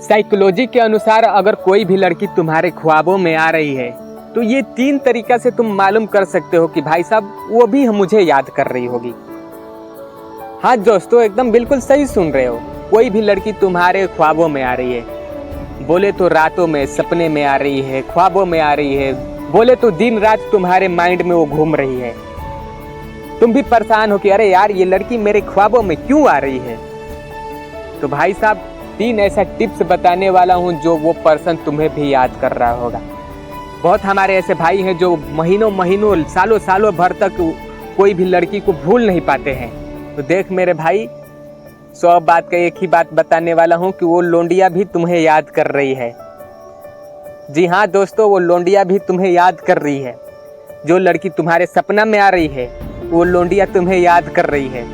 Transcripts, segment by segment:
Psychology के अनुसार अगर कोई भी लड़की तुम्हारे ख्वाबों में आ रही है तो ये 3 तरीका से तुम मालूम कर सकते हो कि भाई साहब वो भी मुझे याद कर रही होगी। हाँ दोस्तों, एकदम बिल्कुल सही सुन रहे हो। कोई भी लड़की तुम्हारे ख्वाबों में आ रही है, बोले तो रातों में सपने में आ रही है, ख्वाबों में आ रही है, बोले तो दिन रात तुम्हारे माइंड में वो घूम रही है। तुम भी परेशान हो कि अरे यार ये लड़की मेरे ख्वाबों में क्यों आ रही है। तो भाई साहब 3 ऐसा टिप्स बताने वाला हूँ जो वो पर्सन तुम्हें भी याद कर रहा होगा। बहुत हमारे ऐसे भाई हैं जो महीनों महीनों सालों सालों भर तक कोई भी लड़की को भूल नहीं पाते हैं। तो देख मेरे भाई, 100 बात का एक ही बात बताने वाला हूँ कि वो लोंडिया भी तुम्हें याद कर रही है। जी हाँ दोस्तों, वो लोंडिया भी तुम्हें याद कर रही है। जो लड़की तुम्हारे सपना में आ रही है वो लोंडिया तुम्हें याद कर रही है।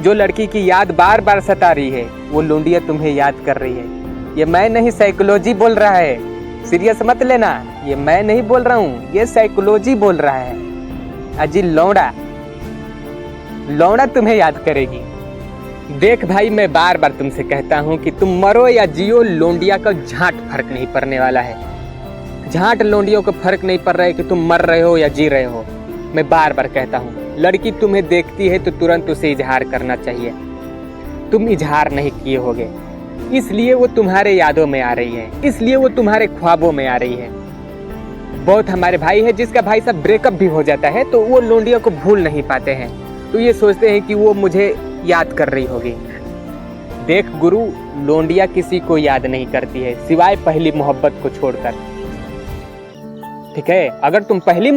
जो लड़की की याद बार बार सता रही है वो लोंडिया तुम्हें याद कर रही है। ये मैं नहीं, साइकोलॉजी बोल रहा है, सीरियस मत लेना। ये मैं नहीं बोल रहा हूँ, ये साइकोलॉजी बोल रहा है। अजी लौड़ा तुम्हें याद करेगी। देख भाई, मैं बार बार तुमसे कहता हूँ कि तुम मरो या जियो, लोंडिया का झांट फर्क नहीं पड़ने वाला है। झांट लोंडियों को फर्क नहीं पड़ रहा है कि तुम मर रहे हो या जी रहे हो। मैं बार बार कहता हूँ, लड़की तुम्हें देखती है तो तुरंत उसे इजहार करना चाहिए। तुम इजहार नहीं किए होगे, इसलिए वो तुम्हारे यादों में आ रही है, इसलिए वो तुम्हारे ख्वाबों में आ रही है। बहुत हमारे भाई है जिसका भाई साहब ब्रेकअप भी हो जाता है तो वो लोंडिया को भूल नहीं पाते हैं, तो ये सोचते हैं कि वो मुझे याद कर रही होगी। देख गुरु, लोंडिया किसी को याद नहीं करती है सिवाय पहली मोहब्बत को छोड़कर। ठीक है, अगर तुम पहली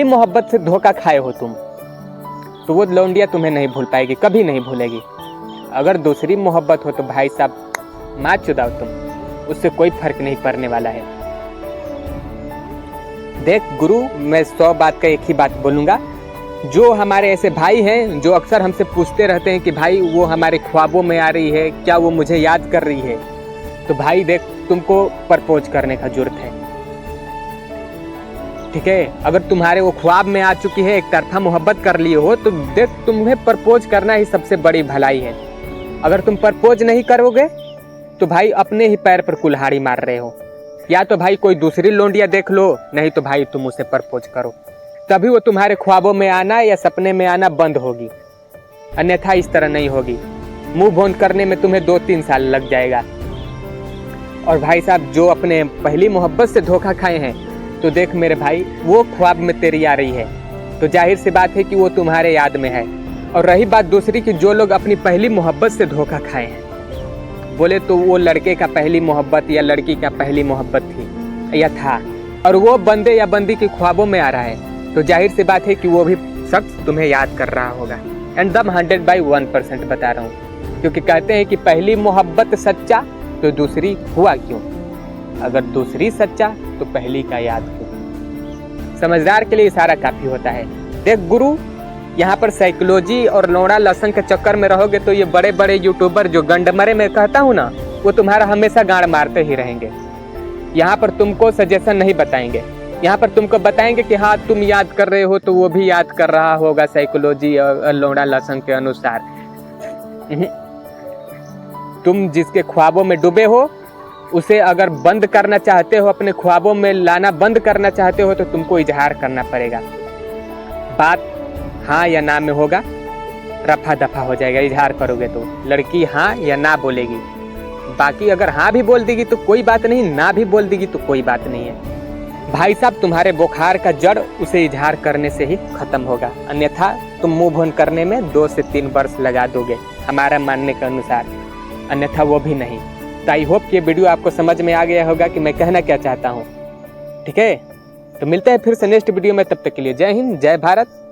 मोहब्बत से धोखा खाए हो तुम, तो वो लोंडिया तुम्हें नहीं भूल पाएगी, कभी नहीं भूलेगी। अगर दूसरी मोहब्बत हो तो भाई साहब मार चुदाओ तुम, उससे कोई फर्क नहीं पड़ने वाला है। देख गुरु, मैं 100 बात का एक ही बात बोलूंगा। जो हमारे ऐसे भाई हैं जो अक्सर हमसे पूछते रहते हैं कि भाई वो हमारे ख्वाबों में आ रही है, क्या वो मुझे याद कर रही है, तो भाई देख, तुमको प्रपोज करने का जरूरत है। ठीक है, अगर तुम्हारे वो ख्वाब में आ चुकी है, एक तरफा मोहब्बत कर लिए हो, तो देख तुम्हें प्रपोज करना ही सबसे बड़ी भलाई है। अगर तुम प्रपोज नहीं करोगे तो भाई अपने ही पैर पर कुल्हाड़ी मार रहे हो। या तो भाई कोई दूसरी लोंडिया देख लो, नहीं तो भाई तुम उसे प्रपोज करो, तभी वो तुम्हारे ख्वाबों में आना या सपने में आना बंद होगी, अन्यथा इस तरह नहीं होगी। मूव ऑन करने में तुम्हें 2-3 साल लग जाएगा। और भाई साहब जो अपने पहली मोहब्बत से धोखा खाए हैं, तो देख मेरे भाई, वो ख्वाब में तेरी आ रही है, तो जाहिर सी बात है कि वो तुम्हारे याद में है। और रही बात दूसरी कि जो लोग अपनी पहली मोहब्बत से धोखा खाए हैं, बोले तो वो लड़के का पहली मोहब्बत या लड़की का पहली मोहब्बत थी या था, और वो बंदे या बंदी के ख्वाबों में आ रहा है, तो जाहिर सी बात है कि वो भी शख्स तुम्हें याद कर रहा होगा। एकदम 100/1% बता रहा हूँ, क्योंकि कहते हैं कि पहली मोहब्बत सच्चा तो दूसरी हुआ क्यों, अगर दूसरी सच्चा तो पहली का याद क्यों। समझदार के लिए इशारा काफी होता है। देख गुरु, यहाँ पर साइकोलॉजी और लौड़ा लसन के चक्कर में रहोगे तो ये बड़े बड़े यूट्यूबर जो गंडमरे में कहता हूँ ना, वो तुम्हारा हमेशा गाड़ मारते ही रहेंगे। यहाँ पर तुमको सजेशन नहीं बताएंगे, यहाँ पर तुमको बताएंगे कि हाँ तुम याद कर रहे हो तो वो भी याद कर रहा होगा साइकोलॉजी और लौड़ा लसन के अनुसार। तुम जिसके ख्वाबों में डूबे हो, उसे अगर बंद करना चाहते हो, अपने ख्वाबों में लाना बंद करना चाहते हो, तो तुमको इजहार करना पड़ेगा। बात हाँ या ना में होगा, रफा दफा हो जाएगा। इजहार करोगे तो लड़की हाँ या ना बोलेगी। बाकी अगर हाँ भी बोल देगी तो कोई बात नहीं, ना भी बोल देगी तो कोई बात नहीं है। भाई साहब तुम्हारे बुखार का जड़ उसे इजहार करने से ही खत्म होगा, अन्यथा तुम मूव ऑन करने में 2 से 3 वर्ष लगा दोगे हमारा मानने के अनुसार, अन्यथा वो भी नहीं। तो आई होप कि ये वीडियो आपको समझ में आ गया होगा कि मैं कहना क्या चाहता हूँ। ठीक है, तो मिलते हैं फिर से नेक्स्ट वीडियो में, तब तक के लिए जय हिंद, जय भारत।